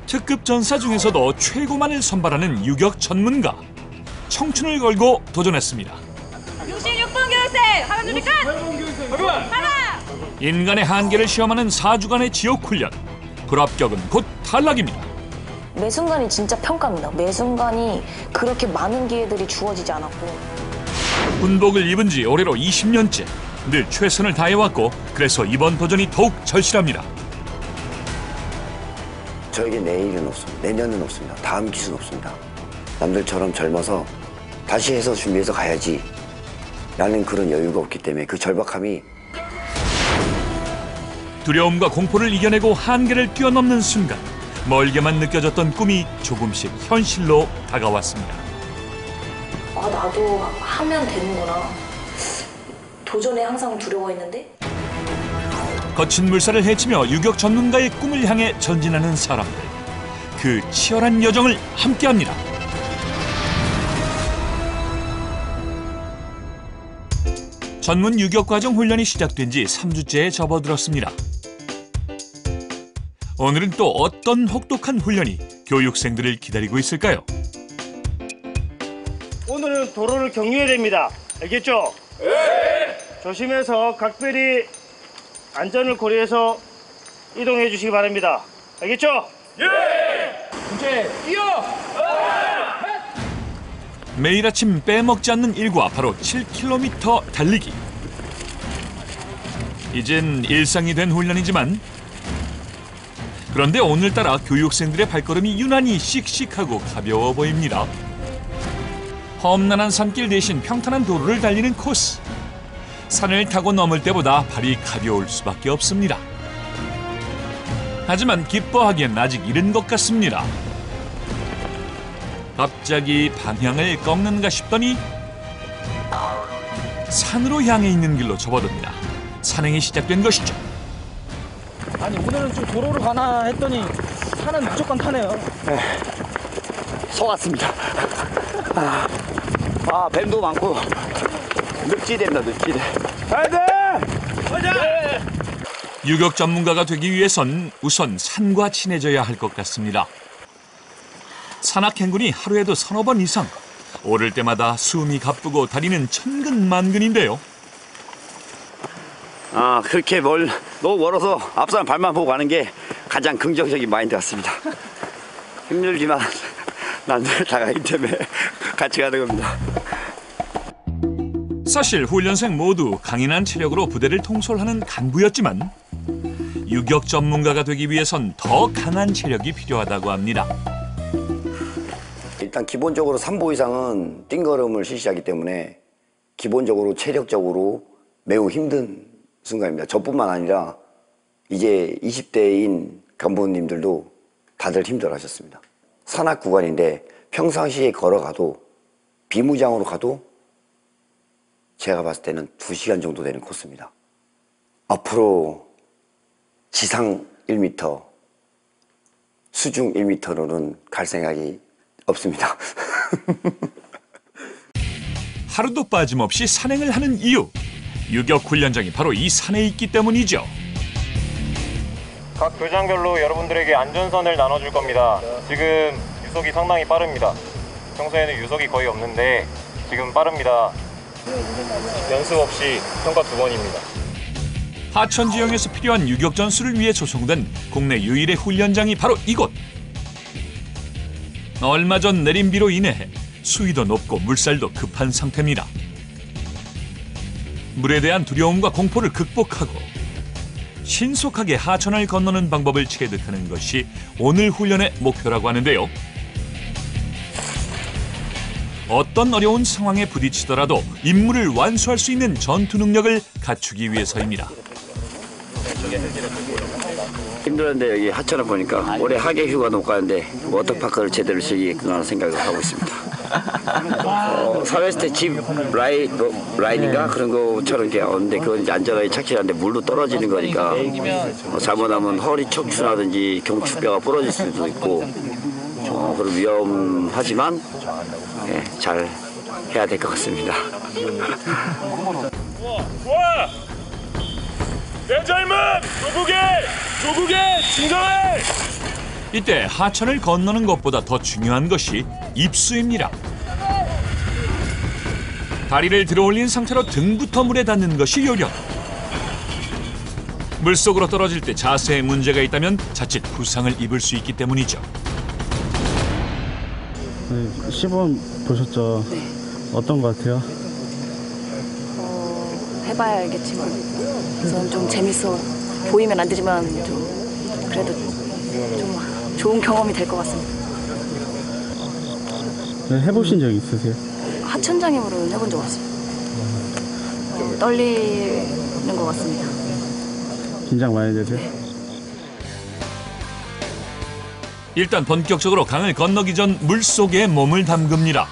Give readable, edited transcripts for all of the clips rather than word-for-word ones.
특급 전사 중에서도 최고만을 선발하는 유격 전문가. 청춘을 걸고 도전했습니다. 66번 교육생 하나 준비 끝! 하나! 인간의 한계를 시험하는 4주간의 지옥 훈련. 불합격은 곧 탈락입니다. 매 순간이 진짜 평가입니다. 매 순간이 그렇게 많은 기회들이 주어지지 않았고. 군복을 입은 지 올해로 20년째. 늘 최선을 다해왔고 그래서 이번 도전이 더욱 절실합니다. 저에게 내일은 없습니다. 내년은 없습니다. 다음 기수는 없습니다. 남들처럼 젊어서 다시 해서 준비해서 가야지 라는 그런 여유가 없기 때문에 그 절박함이 두려움과 공포를 이겨내고 한계를 뛰어넘는 순간 멀게만 느껴졌던 꿈이 조금씩 현실로 다가왔습니다. 아, 나도 하면 되는구나. 도전에 항상 두려워했는데. 거친 물살을 헤치며 유격 전문가의 꿈을 향해 전진하는 사람들. 그 치열한 여정을 함께합니다. 전문 유격과정 훈련이 시작된 지 3주째에 접어들었습니다. 오늘은 또 어떤 혹독한 훈련이 교육생들을 기다리고 있을까요? 오늘은 도로를 경유해야 됩니다. 알겠죠? 네! 조심해서 각별히 안전을 고려해서 이동해 주시기 바랍니다. 알겠죠? 예! 이제 뛰어! 매일 아침 빼먹지 않는 일과 바로 7km 달리기. 이젠 일상이 된 훈련이지만 그런데 오늘따라 교육생들의 발걸음이 유난히 씩씩하고 가벼워 보입니다. 험난한 산길 대신 평탄한 도로를 달리는 코스. 산을 타고 넘을 때보다 발이 가벼울 수밖에 없습니다. 하지만 기뻐하기엔 아직 이른 것 같습니다. 갑자기 방향을 꺾는가 싶더니 산으로 향해 있는 길로 접어듭니다. 산행이 시작된 것이죠. 아니 오늘은 좀 도로로 가나 했더니 산은 무조건 타네요. 속았습니다. 뱀도 많고 늪지대입니다. 늪지대. 유격 전문가가 되기 위해선 우선 산과 친해져야 할 것 같습니다. 산악행군이 하루에도 서너 번 이상, 오를 때마다 숨이 가쁘고 다리는 천근만근인데요. 그렇게 너무 멀어서 앞사람 발만 보고 가는 게 가장 긍정적인 마인드 같습니다. 힘들지만 남들 다 가기 때문에 같이 가는 겁니다. 사실 훈련생 모두 강인한 체력으로 부대를 통솔하는 간부였지만 유격 전문가가 되기 위해선 더 강한 체력이 필요하다고 합니다. 일단 기본적으로 3보 이상은 띵걸음을 실시하기 때문에 기본적으로 체력적으로 매우 힘든 순간입니다. 저뿐만 아니라 이제 20대인 간부님들도 다들 힘들어하셨습니다. 산악 구간인데 평상시에 걸어가도 비무장으로 가도 제가 봤을 때는 2시간 정도 되는 코스입니다. 앞으로 지상 1m, 수중 1m로는 갈 생각이 없습니다. 하루도 빠짐없이 산행을 하는 이유. 유격 훈련장이 바로 이 산에 있기 때문이죠. 각 교장별로 여러분들에게 안전선을 나눠줄 겁니다. 지금 유속이 상당히 빠릅니다. 평소에는 유속이 거의 없는데 지금 빠릅니다. 연습 없이 평가 2번입니다. 하천 지형에서 필요한 유격 전술을 위해 조성된 국내 유일의 훈련장이 바로 이곳. 얼마 전 내린 비로 인해 수위도 높고 물살도 급한 상태입니다. 물에 대한 두려움과 공포를 극복하고 신속하게 하천을 건너는 방법을 체득하는 것이 오늘 훈련의 목표라고 하는데요. 어떤 어려운 상황에 부딪히더라도 임무를 완수할 수 있는 전투 능력을 갖추기 위해서입니다. 힘들었는데 여기 하천을 보니까 올해 하계 휴가도 못 가는데 워터파크를 제대로 즐기겠구나 생각을 하고 있습니다. 사회스 때 집 라인인가 그런 것처럼 이렇게 오는데 그건 이제 안전하게 착지하는데 물로 떨어지는 거니까 잘못하면 허리 척추라든지 경추뼈가 부러질 수도 있고 그런 위험하지만 잘 해야 될 것 같습니다. 좋아! 내 젊음! 조국의 진정을! 이때 하천을 건너는 것보다 더 중요한 것이 입수입니다. 다리를 들어올린 상태로 등부터 물에 닿는 것이 요령. 물속으로 떨어질 때 자세에 문제가 있다면 자칫 부상을 입을 수 있기 때문이죠. 네, 시범 보셨죠? 네. 어떤 것 같아요? 해봐야 알겠지만 저는 좀 재밌어 보이면 안 되지만 좀 그래도 좀 좋은 경험이 될 것 같습니다. 네, 해보신 적 있으세요? 하천장애물은 해본 적 없어요. 좀 떨리는 것 같습니다. 긴장 많이 되세요? 일단 본격적으로 강을 건너기 전 물속에 몸을 담급니다.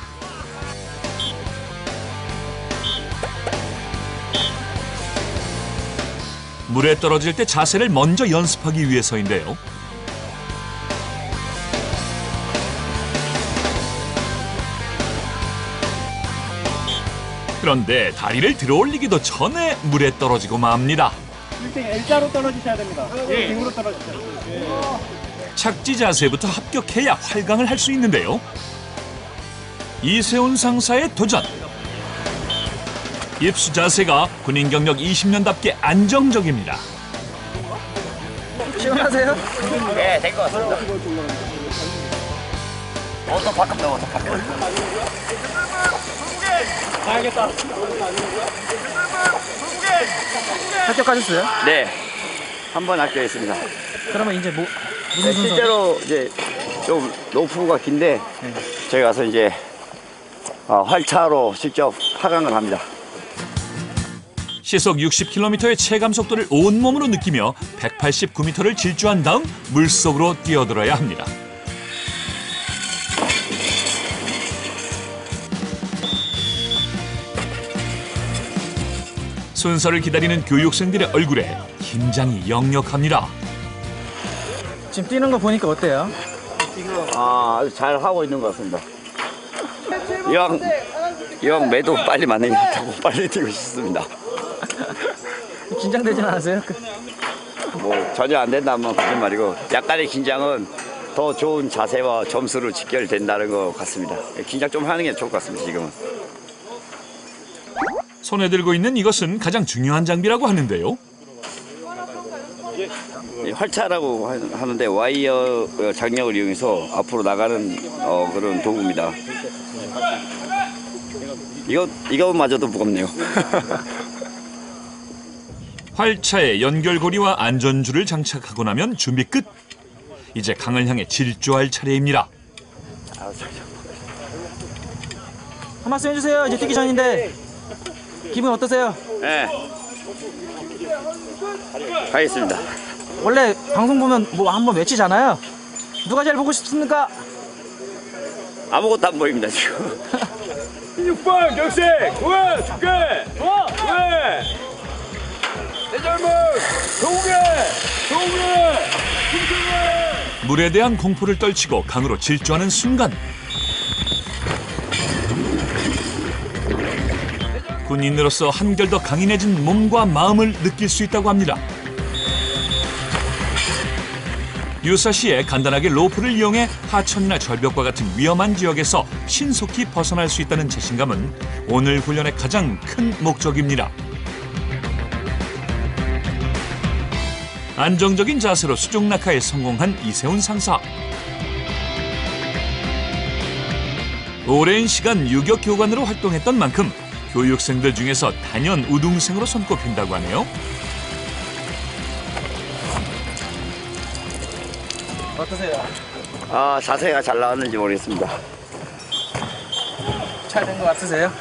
물에 떨어질 때 자세를 먼저 연습하기 위해서인데요. 그런데 다리를 들어올리기도 전에 물에 떨어지고 맙니다. L자로 떨어지셔야 됩니다. 등으로 떨어지셔야 됩니다. 착지 자세부터 합격해야 활강을 할 수 있는데요. 이세훈 상사의 도전. 입수 자세가 군인 경력 20년답게 안정적입니다. 시원하세요? 네, 될 것 같습니다. 워터파크입니다, 워터파크. 가야겠다. 합격하셨어요? 네, 한 번 합격했습니다. 그러면 이제 뭐 네, 무슨 순서? 실제로 이제 좀 로프가 긴데 저희 가서 이제 활차로 직접 하강을 합니다. 시속 60km의 체감 속도를 온몸으로 느끼며 189m를 질주한 다음 물속으로 뛰어들어야 합니다. 순서를 기다리는 교육생들의 얼굴에 긴장이 역력합니다. 지금 뛰는 거 보니까 어때요? 아주 잘 하고 있는 것 같습니다. 이왕 매도 빨리 만나기 좋다고 빨리 뛰고 싶습니다. 긴장되진 않으세요? 뭐 전혀 안 된다면 거짓말이고 약간의 긴장은 더 좋은 자세와 점수로 직결된다는 것 같습니다. 긴장 좀 하는 게 좋을 것 같습니다. 지금은. 손에 들고 있는 이것은 가장 중요한 장비라고 하는데요. 이 활차라고 하는데 와이어 장력을 이용해서 앞으로 나가는 그런 도구입니다. 이것마저도 무겁네요. 활차에 연결고리와 안전줄을 장착하고 나면 준비 끝. 이제 강을 향해 질주할 차례입니다. 한 말씀 해주세요. 이제 뛰기 전인데 기분 어떠세요? 네. 가겠습니다. 원래 방송 보면 뭐 한번 외치잖아요. 누가 제일 보고 싶습니까? 아무것도 안 보입니다 지금. 6번 경세! 구해! 줄게! 좋아! 구해! 내 젊은! 동해! 물에 대한 공포를 떨치고 강으로 질주하는 순간 군인으로서 한결 더 강인해진 몸과 마음을 느낄 수 있다고 합니다. 유사시에 간단하게 로프를 이용해 하천이나 절벽과 같은 위험한 지역에서 신속히 벗어날 수 있다는 자신감은 오늘 훈련의 가장 큰 목적입니다. 안정적인 자세로 수중 낙하에 성공한 이세훈 상사. 오랜 시간 유격 교관으로 활동했던 만큼 교육생들 중에서 단연 우등생으로 손꼽힌다고 하네요. 어떠세요? 자세가 잘 나왔는지 모르겠습니다. 잘 된 거 같으세요?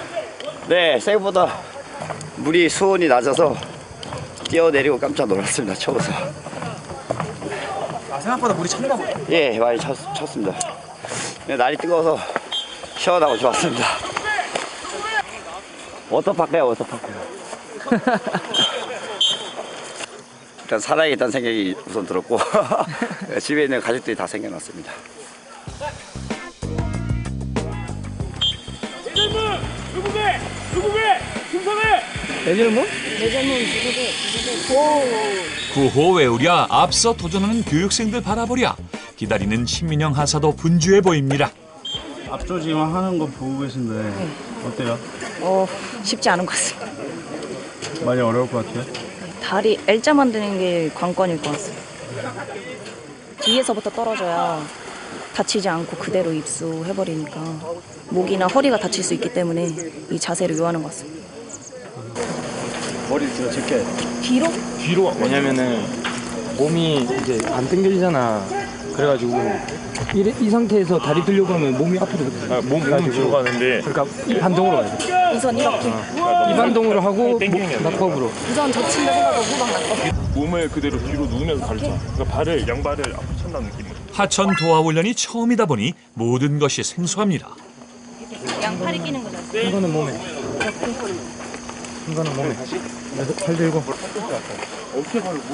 네, 생각보다 물이 수온이 낮아서 뛰어내리고 깜짝 놀랐습니다. 처음서. 생각보다 물이 찼나 보네. 예, 많이 쳤습니다. 날이 뜨거워서 시원하고 좋았습니다. 워터파크야, 워터파크. 일단 살아야겠다는 생각이 우선 들었고 집에 있는 가족들이 다 생겨났습니다. 구호 외우랴 앞서 도전하는 교육생들 바라보랴 기다리는 신민영 하사도 분주해 보입니다. 앞조지만 하는 거 보고 계신데 어때요? 쉽지 않은 것 같습니다. 많이 어려울 것 같아요? 다리 L자 만드는 게 관건일 것 같습니다. 뒤에서부터 떨어져야 다치지 않고 그대로 입수해버리니까 목이나 허리가 다칠 수 있기 때문에 이 자세를 요하는 것 같습니다. 머리 뒤로 칠게. 뒤로? 뒤로. 왜냐면은 몸이 이제 안 당겨지잖아. 그래가지고 이 상태에서 다리 들려고 하면 몸이 앞으로 몸 뒤로 가는데 그러니까 이 반동으로 가야 돼. 우선 이렇게. 이 반동으로 하고 낙법으로. 우선 젖힌다 생각하고 후방 낙법. 몸을 그대로 뒤로 누우면서 가르쳐. 그러니까 양발을 앞으로 찬다는 느낌으로. 하천 도하 훈련이 처음이다 보니 모든 것이 생소합니다. 양팔이 끼는 거죠. 이거는 몸에. 이거는 몸에. 팔 들고.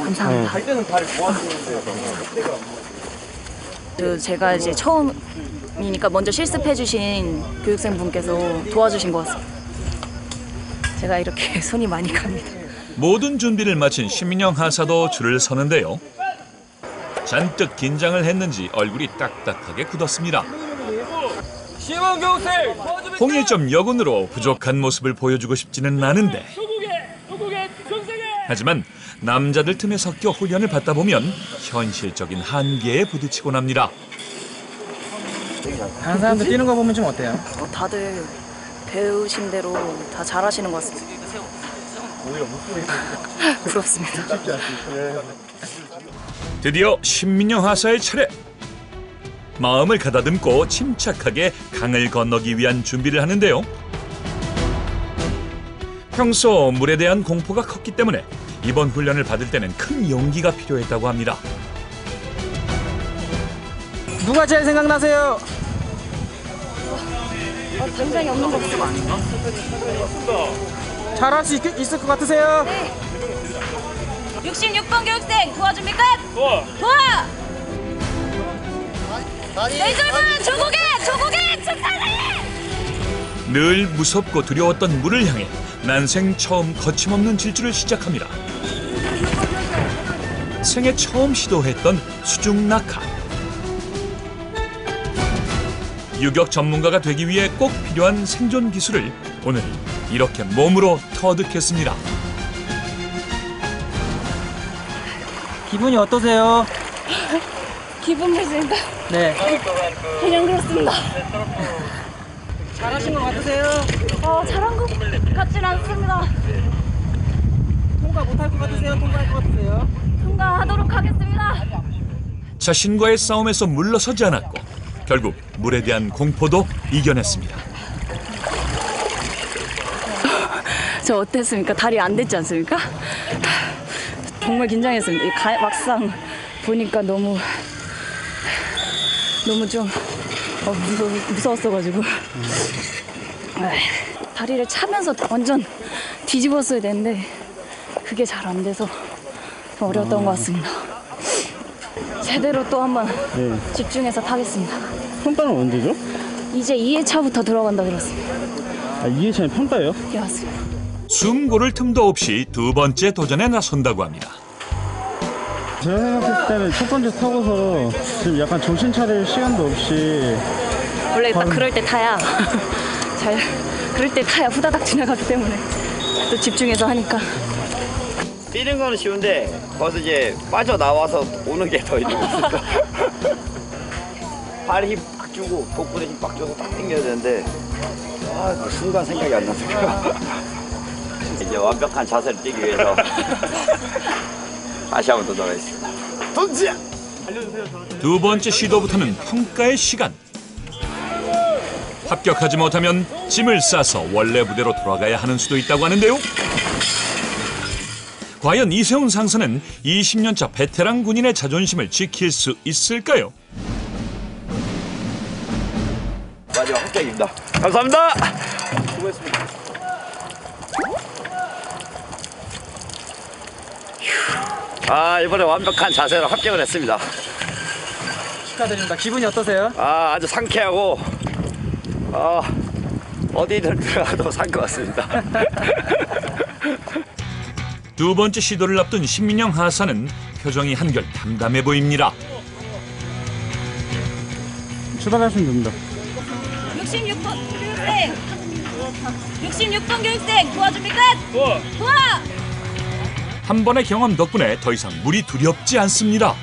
감사합니다. 할 때는 다리 모아주는데요. 제가 이제 처음이니까 먼저 실습해주신 교육생분께서 도와주신 것 같습니다. 제가 이렇게 손이 많이 갑니다. 모든 준비를 마친 신민영 하사도 줄을 서는데요. 잔뜩 긴장을 했는지 얼굴이 딱딱하게 굳었습니다. 시범 교육생! 홍일점 여군으로 부족한 모습을 보여주고 싶지는 않은데 하지만 남자들 틈에 섞여 훈련을 받다 보면 현실적인 한계에 부딪히곤 합니다. 다른 사람들 뛰는 거 보면 좀 어때요? 다들 배우신 대로 다 잘하시는 것 같습니다. 부럽습니다. 드디어 신민영 하사의 차례. 마음을 가다듬고 침착하게 강을 건너기 위한 준비를 하는데요. 평소 물에 대한 공포가 컸기 때문에 이번 훈련을 받을 때는 큰 용기가 필요했다고 합니다. 누가 제일 생각나세요? 굉장히 없는 것 같습니다. 잘할 수 있을 것 같으세요? 66번 교육생 도와줍니까? 도와! 내절문 조국에 축하해! 늘 무섭고 두려웠던 물을 향해 난생 처음 거침없는 질주를 시작합니다. 생애 처음 시도했던 수중 낙하. 유격 전문가가 되기 위해 꼭 필요한 생존 기술을 오늘 이렇게 몸으로 터득했습니다. 기분이 어떠세요? 기분 탓입니다. 네. 그냥 그렇습니다. 잘하신 것 같으세요? 잘한 것 같진 않습니다. 통과 못할 것 같으세요? 통과할 것 같으세요? 통과하도록 하겠습니다. 자신과의 싸움에서 물러서지 않았고 결국 물에 대한 공포도 이겨냈습니다. 저 어땠습니까? 다리 안 됐지 않습니까? 정말 긴장했습니다. 막상 보니까 너무 좀 무서웠어가지고 다리를 차면서 완전 뒤집었어야 되는데 그게 잘 안 돼서 어려웠던 것 같습니다. 제대로 또 한번 집중해서 타겠습니다. 평가는 언제죠? 이제 2회차부터 들어간다 들었습니다. 2회차는 평가예요? 예, 맞습니다. 숨 고를 tum도 없이 두 번째 도전에 나선다고 합니다. 제가 생각했을 때는 첫 번째 타고서 지금 약간 정신 차릴 시간도 없이 원래 딱 그럴 때 타야 그럴 때 타야 후다닥 지나가기 때문에 또 집중해서 하니까. 뛰는 거는 쉬운데 거기서 이제 빠져나와서 오는 게 더 힘들어. 발에 힘 빡 주고 복부에 힘 빡 줘서 딱 당겨야 되는데 그 순간 생각이 안 나서요. 이제 완벽한 자세를 뛰기 위해서 다시 한번 도전하겠습니다. 던지! 두 번째 시도부터는 평가의 시간. 합격하지 못하면 짐을 싸서 원래 부대로 돌아가야 하는 수도 있다고 하는데요. 과연 이세훈 상사는 20년차 베테랑 군인의 자존심을 지킬 수 있을까요? 마지막 합격입니다. 감사합니다. 수고했습니다. 이번에 완벽한 자세로 합격을 했습니다. 축하드립니다. 기분이 어떠세요? 아주 상쾌하고 어디를 들어가도 산 것 같습니다. 두 번째 시도를 앞둔 신민영 하사는 표정이 한결 담담해 보입니다. 출발하시면 됩니다. 66번 교육생. 66번 교육생 도와줍니까? 도와. 한 번의 경험 덕분에 더 이상 물이 두렵지 않습니다.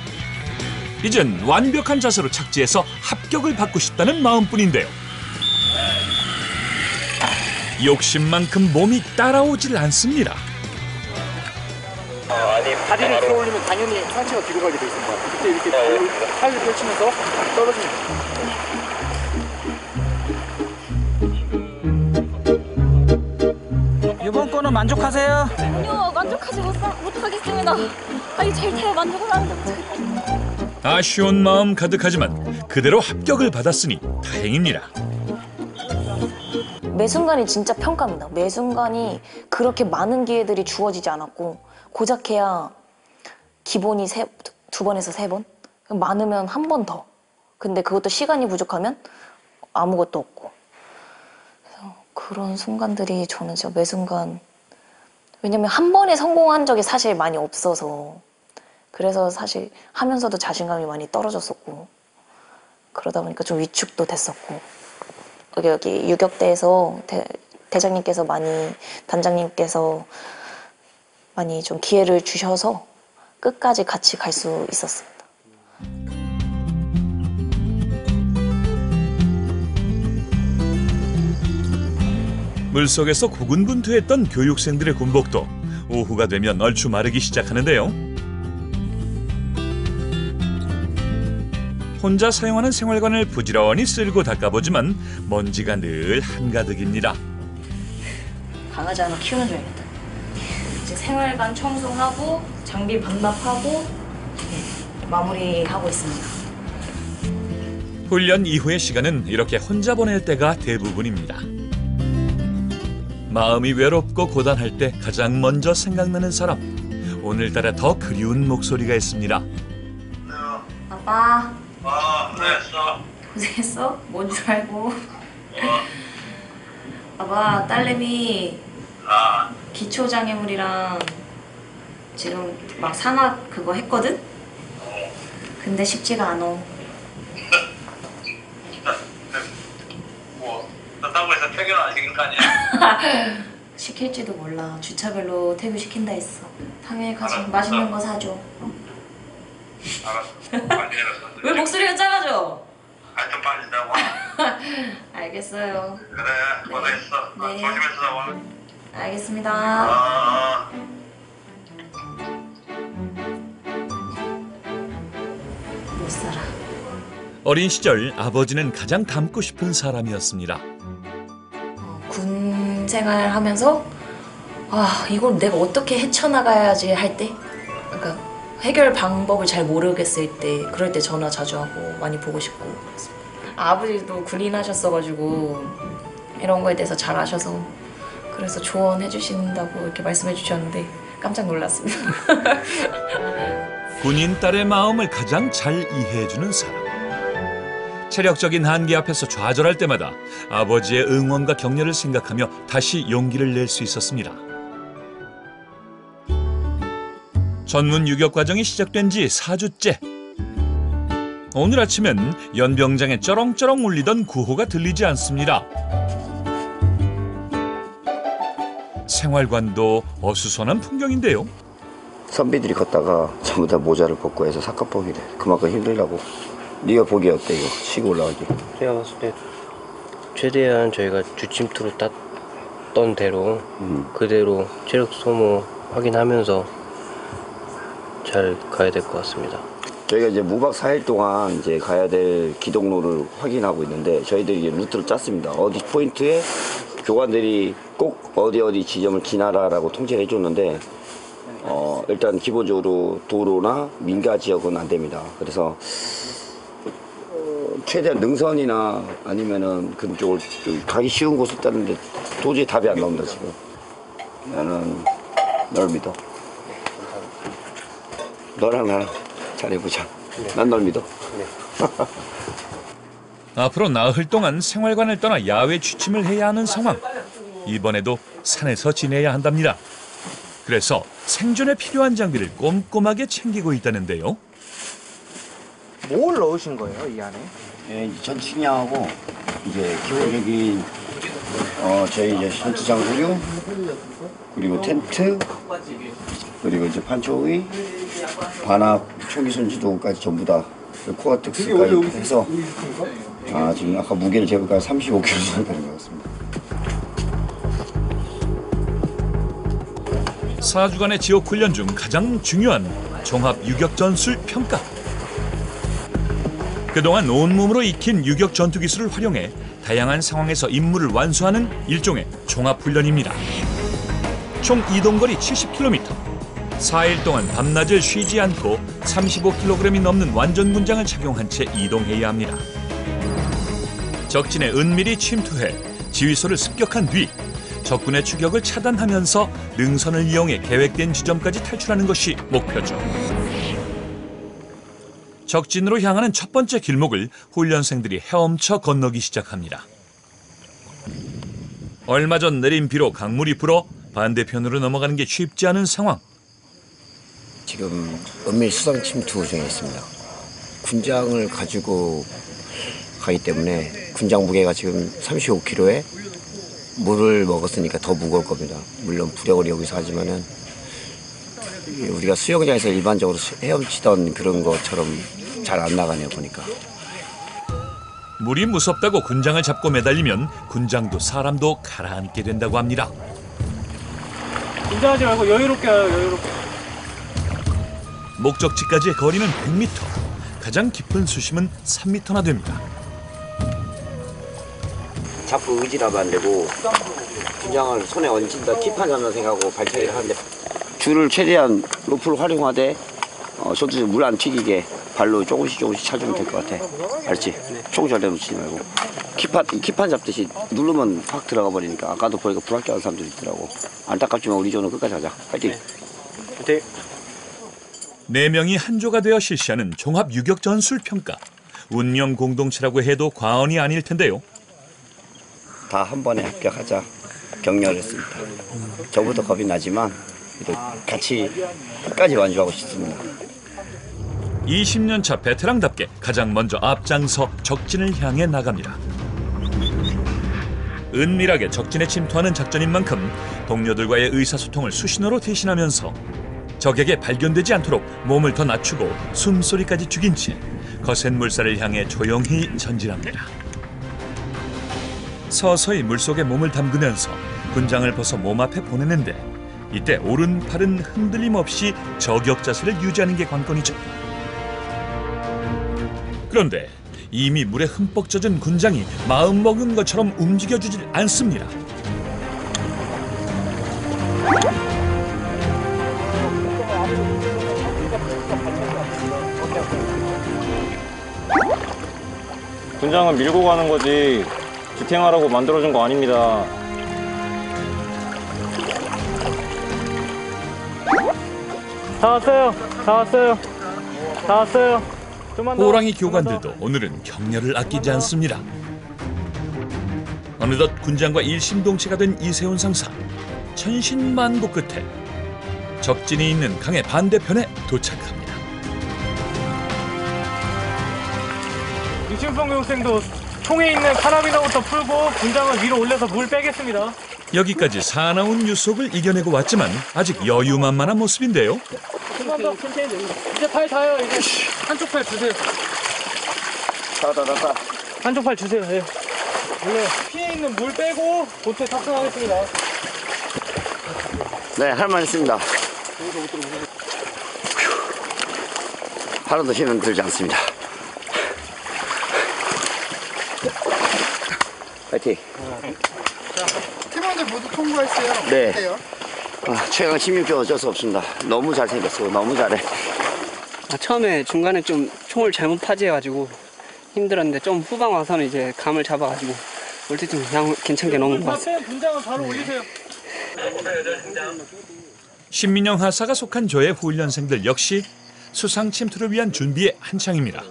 이젠 완벽한 자세로 착지해서 합격을 받고 싶다는 마음뿐인데요. 욕심만큼 몸이 따라오질 않습니다. 다리를 들어 올리면 당연히 상체가 뒤로 가게 돼 있습니다. 그때 이렇게 팔을 펼치면서 떨어지면 됩니다. 이번 거는 만족하세요? 아니요, 만족하지 못하겠습니다. 아니 제일 만족을 하는데 못하겠어요. 아쉬운 마음 가득하지만 그대로 합격을 받았으니 다행입니다. 매 순간이 진짜 평가입니다. 매 순간이 그렇게 많은 기회들이 주어지지 않았고 고작해야 기본이 2번에서 3번? 많으면 한 번 더. 근데 그것도 시간이 부족하면 아무것도 없고. 그래서 그런 순간들이 저는 진짜 매 순간, 왜냐면 한 번에 성공한 적이 사실 많이 없어서 그래서 사실 하면서도 자신감이 많이 떨어졌었고 그러다 보니까 좀 위축도 됐었고 여기 유격대에서 대장님께서 많이, 단장님께서 많이 좀 기회를 주셔서 끝까지 같이 갈 수 있었습니다. 물속에서 고군분투했던 교육생들의 군복도 오후가 되면 얼추 마르기 시작하는데요. 혼자 사용하는 생활관을 부지런히 쓸고 닦아보지만 먼지가 늘 한가득입니다. 강아지 하나 키우는 중이겠다. 이제 생활관 청소하고 장비 반납하고 마무리하고 있습니다. 훈련 이후의 시간은 이렇게 혼자 보낼 때가 대부분입니다. 마음이 외롭고 고단할 때 가장 먼저 생각나는 사람. 오늘따라 더 그리운 목소리가 있습니다. 아빠. 고생했어. 고생했어? 뭔 줄 알고. 아빠, 딸내미 기초장애물이랑 지금 막 산악 그거 했거든? 근데 쉽지가 않아. 뭐, 그렇다고 해서 퇴근 안 시킨 거 아니야? 시킬지도 몰라. 주차별로 퇴근 시킨다 했어. 당연히 가서 맛있는 거 사줘. 알았어. 빨리 해라. 왜 목소리가 작아져? 하여튼 빨리 나와. 알겠어요. 그래, 고생했어. 네. 조심해서 나와. 알겠습니다. 못 살아. 어린 시절 아버지는 가장 닮고 싶은 사람이었습니다. 군 생활하면서 이걸 내가 어떻게 헤쳐나가야지 할 때, 그러니까 해결 방법을 잘 모르겠을 때, 그럴 때 전화 자주 하고 많이 보고 싶고 그랬습니다. 아버지도 군인 하셨어가지고 이런 거에 대해서 잘 아셔서 그래서 조언해 주신다고 이렇게 말씀해 주셨는데 깜짝 놀랐습니다. 군인 딸의 마음을 가장 잘 이해해주는 사람. 체력적인 한계 앞에서 좌절할 때마다 아버지의 응원과 격려를 생각하며 다시 용기를 낼 수 있었습니다. 전문 유격 과정이 시작된 지 4주째. 오늘 아침엔 연병장에 쩌렁쩌렁 울리던 구호가 들리지 않습니다. 생활관도 어수선한 풍경인데요. 선비들이 걷다가 전부 다 모자를 벗고 해서 삭갑복이래. 그만큼 힘들다고. 네가 보기 어때 이거? 쉬고 올라가기. 제가 봤을 때 최대한 저희가 주침투로 땄던 대로 그대로 체력 소모 확인하면서 잘 가야 될 것 같습니다. 저희가 이제 무박 4일 동안 이제 가야 될 기동로를 확인하고 있는데 저희들이 이제 루트를 짰습니다. 어디 포인트에 교관들이 꼭 어디 지점을 지나라라고 통제를 해줬는데 일단 기본적으로 도로나 민가 지역은 안 됩니다. 그래서 최대한 능선이나 아니면은 그쪽을 가기 쉬운 곳을 따는데 도저히 답이 안 나온다 지금. 나는 널 믿어. 너랑 나랑 잘해보자. 난 널 믿어. 앞으로 나흘 동안 생활관을 떠나 야외 취침을 해야 하는 상황. 이번에도 산에서 지내야 한답니다. 그래서 생존에 필요한 장비를 꼼꼼하게 챙기고 있다는데요. 뭘 넣으신 거예요, 이 안에? 예, 전투식량하고 이제 기본적인 저희 이제 전투 장구류 그리고 텐트 그리고 이제 판초의 반합 총기 손지도까지 전부 다 코어텍스까지 해서 지금 아까 무게를 재보니까 35kg 정도 되는 것 같습니다. 4주간의 지옥 훈련 중 가장 중요한 종합 유격 전술 평가. 그동안 온몸으로 익힌 유격 전투 기술을 활용해 다양한 상황에서 임무를 완수하는 일종의 종합 훈련입니다. 총 이동거리 70km, 4일 동안 밤낮을 쉬지 않고 35kg이 넘는 완전 군장을 착용한 채 이동해야 합니다. 적진에 은밀히 침투해 지휘소를 습격한 뒤 적군의 추격을 차단하면서 능선을 이용해 계획된 지점까지 탈출하는 것이 목표죠. 적진으로 향하는 첫 번째 길목을 훈련생들이 헤엄쳐 건너기 시작합니다. 얼마 전 내린 비로 강물이 불어 반대편으로 넘어가는 게 쉽지 않은 상황. 지금 은밀 수상 침투 중에 있습니다. 군장을 가지고 가기 때문에 군장 무게가 지금 35kg에 물을 먹었으니까 더 무거울 겁니다. 물론 부력을 여기서 하지만은 우리가 수영장에서 일반적으로 헤엄치던 그런 것처럼 잘 안 나가네요, 보니까. 물이 무섭다고 군장을 잡고 매달리면 군장도 사람도 가라앉게 된다고 합니다. 긴장하지 말고 여유롭게 와요, 여유롭게. 목적지까지의 거리는 100m, 가장 깊은 수심은 3m나 됩니다. 자꾸 의지라도 안 되고 군장을 손에 얹힌다, 팁판 잡는 생각하고 발차기를 하는데 줄을 최대한 로프를 활용하되 저도 물 안 튀기게 발로 조금씩 차주면 될 것 같아. 알지? 총 절대 놓치지 말고 키판 잡듯이 누르면 확 들어가 버리니까. 아까도 보니까 불합격한 사람들이 있더라고. 안타깝지만 우리 조는 끝까지 하자. 파이팅! 네. 4명이 한 조가 되어 실시하는 종합 유격 전술 평가. 운명 공동체라고 해도 과언이 아닐 텐데요. 다 한 번에 합격하자 격려를 했습니다. 저부터 겁이 나지만 같이 끝까지 완주하고 싶습니다. 20년 차 베테랑답게 가장 먼저 앞장서 적진을 향해 나갑니다. 은밀하게 적진에 침투하는 작전인 만큼 동료들과의 의사소통을 수신호로 대신하면서 적에게 발견되지 않도록 몸을 더 낮추고 숨소리까지 죽인 채 거센 물살을 향해 조용히 전진합니다. 서서히 물속에 몸을 담그면서 군장을 벗어 몸 앞에 보내는데 이때 오른팔은 흔들림 없이 저격 자세를 유지하는 게 관건이죠. 그런데 이미 물에 흠뻑 젖은 군장이 마음먹은 것처럼 움직여주질 않습니다. 군장은 밀고 가는 거지 지탱하라고 만들어준 거 아닙니다. 다 왔어요. 다 왔어요. 다 왔어요. 호랑이 교관들도 오늘은 격려를 아끼지 않습니다. 어느덧 군장과 일심동체가 된 이세훈 상사. 천신만고 끝에 적진이 있는 강의 반대편에 도착합니다. 유심성 교육생도 총에 있는 카라비너부터 풀고 군장을 위로 올려서 물 빼겠습니다. 여기까지 사나운 유속을 이겨내고 왔지만 아직 여유만만한 모습인데요. 좀만 더 천천히 됩니다. 이제 팔 닿아요. 이제 한쪽 팔 주세요. 다. 한쪽 팔 주세요. 예. 원래 피에 있는 물 빼고 보트에 탑승하겠습니다. 네, 할 말 있습니다. 하루도 힘은 들지 않습니다. 파이팅! 팀원들 모두 통과했어요. 네. 어때요? 최강 16조 어쩔 수 없습니다. 너무 잘생겼어. 너무 잘해. 처음에 중간에 좀 총을 잘못 파지해가지고 힘들었는데 좀 후방 와서는 이제 감을 잡아가지고 올 때 좀 괜찮게 넘은 것 같습니다. 군장은 바로 올리세요. 신민영 하사가 속한 조의 훈련생들 역시 수상 침투를 위한 준비에 한창입니다.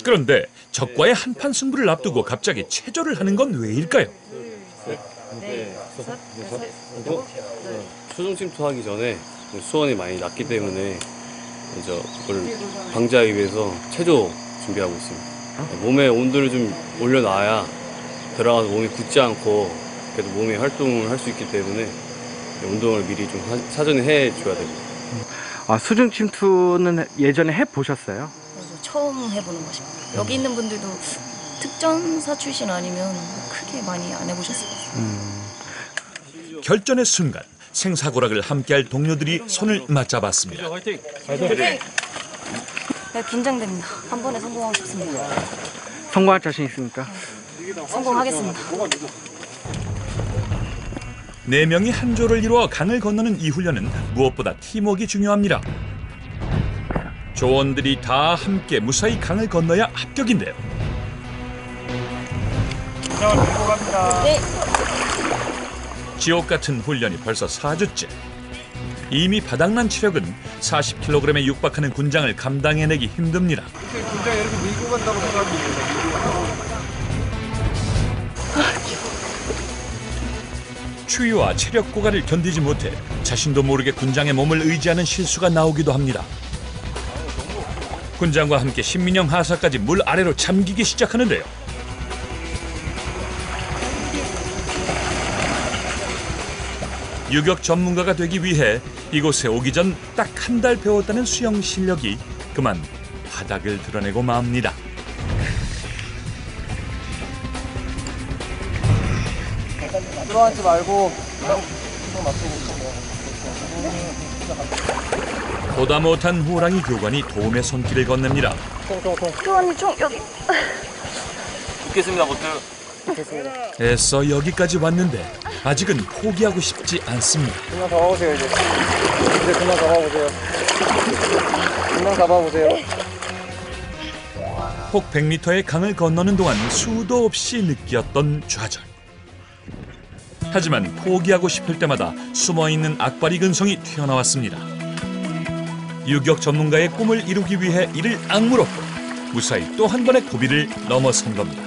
그런데 적과의 한판 승부를 앞두고 갑자기 체조를 하는 건 왜일까요? 수중 침투하기 전에 수온이 많이 낮기 때문에 그걸 방지하기 위해서 체조 준비하고 있습니다. 몸의 온도를 좀 올려놔야 들어가서 몸이 굳지 않고 그래도 몸이 활동을 할 수 있기 때문에 운동을 미리 좀 사전에 해줘야 됩니다. 아, 수중 침투는 예전에 해보셨어요? 처음 해보는 것입니다. 여기 있는 분들도 특전사 출신 아니면 크게 많이 안 해보셨을 거예요. 결전의 순간 생사고락을 함께할 동료들이 손을 맞잡았습니다. 네, 긴장됩니다. 한 번에 성공하고 싶습니다. 성공할 자신 있습니까? 성공하겠습니다. 4명이 한 조를 이루어 강을 건너는 이 훈련은 무엇보다 팀워크가 중요합니다. 조원들이 다 함께 무사히 강을 건너야 합격인데요. 네. 지옥 같은 훈련이 벌써 4주째. 이미 바닥난 체력은 40kg에 육박하는 군장을 감당해내기 힘듭니다. 군장 이렇게 밀고 간다고 생각합니다. 추위와 체력 고갈을 견디지 못해 자신도 모르게 군장의 몸을 의지하는 실수가 나오기도 합니다. 군장과 함께 신민영 하사까지 물 아래로 잠기기 시작하는데요. 유격 전문가가 되기 위해 이곳에 오기 전 딱 한 달 배웠다는 수영 실력이 그만 바닥을 드러내고 맙니다. 들어앉지 말고 보다 못한 호랑이 교관이 도움의 손길을 건넵니다. 교관님 총 여기. 붙겠습니다, 보트. 애써 여기까지 왔는데 아직은 포기하고 싶지 않습니다. 그냥 잡아보세요 이제 그냥 잡아보세요. 그냥 잡아보세요. 폭 100m의 강을 건너는 동안 수도 없이 느꼈던 좌절. 하지만 포기하고 싶을 때마다 숨어있는 악바리 근성이 튀어나왔습니다. 유격 전문가의 꿈을 이루기 위해 이를 악물었고 무사히 또 한 번의 고비를 넘어선 겁니다.